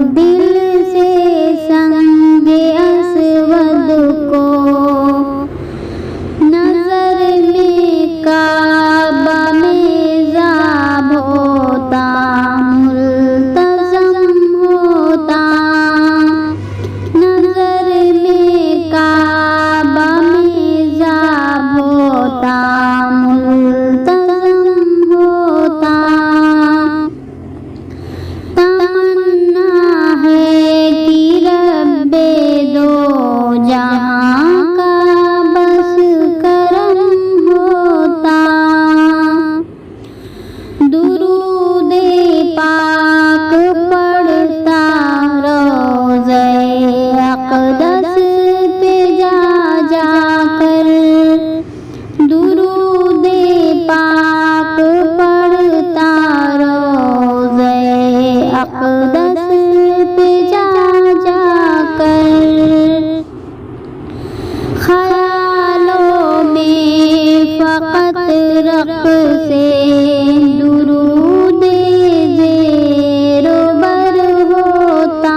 दिल से संगे असवद को नजर में काबा में ज़ाब होता मुल्तज़म होता नजर में काबा में ज़ाब होता मुल्तज़म होता तमन्ना है कि रब्बे दो जहां का बस करम होता दुरूदे पाक पढ़ता रोज़े अक़दस पे जा जाकर दुरूदे पाक पढ़ता रोज़े अक़दस पे जा जाकर ख़यालों में फ़क़त रक़ से दुरूदे ज़ेरो बर होता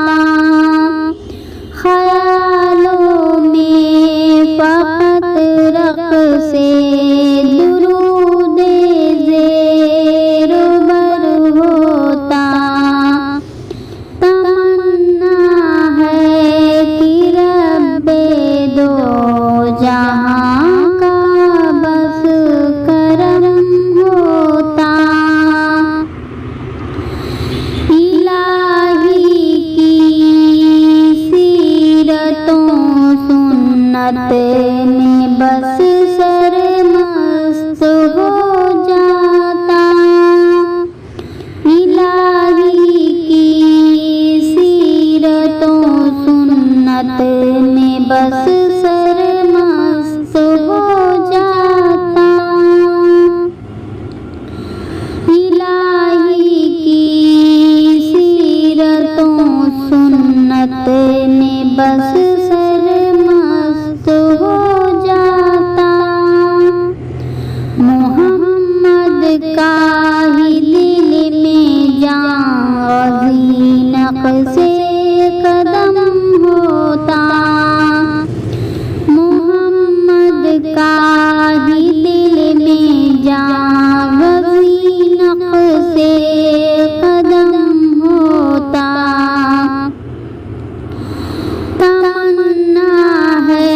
ख़यालों में फ़क़त रक़ से दुरूदे ज़ेरो बर होता तमन्ना है कि रब्बे दो जहां का बस करम होता इलाही की सीरतों सुन्नत में बस सरमस्त हो जाता इलाही की सीरतों सुन्नत में बस सरमस्त हो जाता इलाही की सीरतों सुन्नत में बस सरमस्त हो जाता मोहम्मद का ही दिल में जान ग़ज़ी नक़्शे कदम होता मोहम्मद का ही दिल में जान ग़ज़ी नक़्शे कदम होता तमन्ना है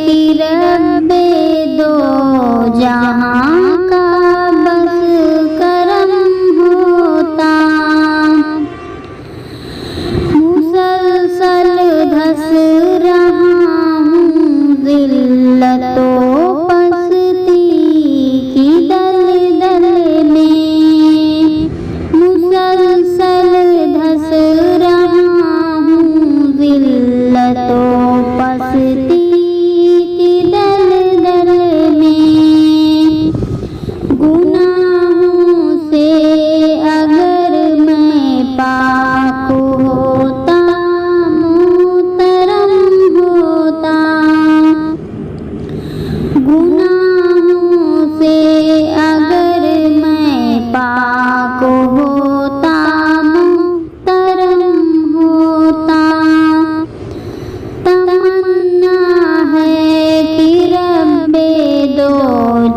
कि रब्बे दो जहां का बस करम होता मुसलसल धस रहा हूँ ज़िल्लतों पस्ती की दलदल में मुसलसल धस रहा हूँ ज़िल्लतों पस्ती की दलदल में गुनाहों से अगर मैं पाक होता मोहतरम होता गुनाहों से अगर मैं पाक होता मोहतरम होता तमन्ना है कि रब्बे दो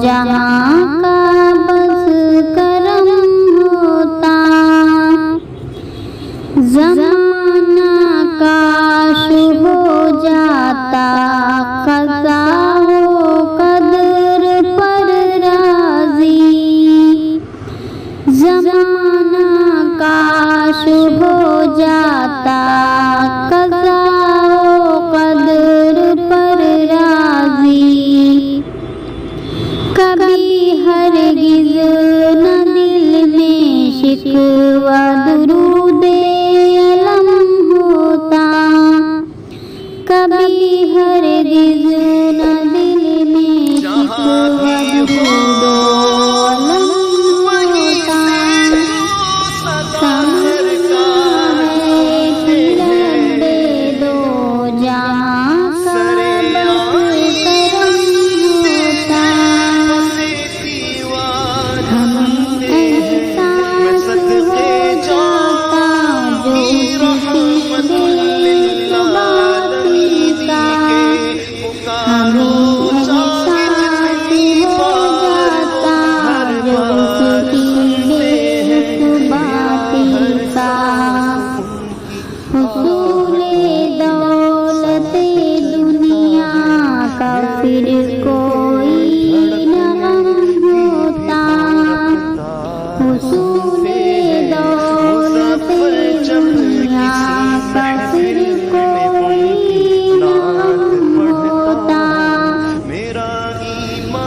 जहां का बस करम होता ज़माना काश हो जाता क़ज़ा हो क़द्र पर राज़ी ज़माना काश हो जाता क़ज़ा हो क़द्र पर राज़ी कभी हरगिज़ न दिल में शिकवा दुरूदे अलम होता कभी हरगिज़ न दिल में शिकवा दुरूदे अलम होता तमन्ना है कि हुसूले दौलते दुनिया का फिर कोई न गम होता। हुसूले दौलते दुनिया का फिर कोई न गम होता।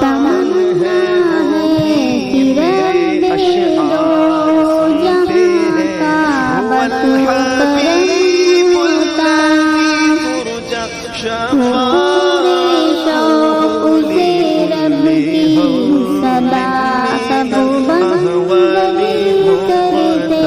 तमन्ना है कि रब दे दो जहां का बस वो करम होता। पूरे शौक़ से रब की सदा सब बंदगी करते।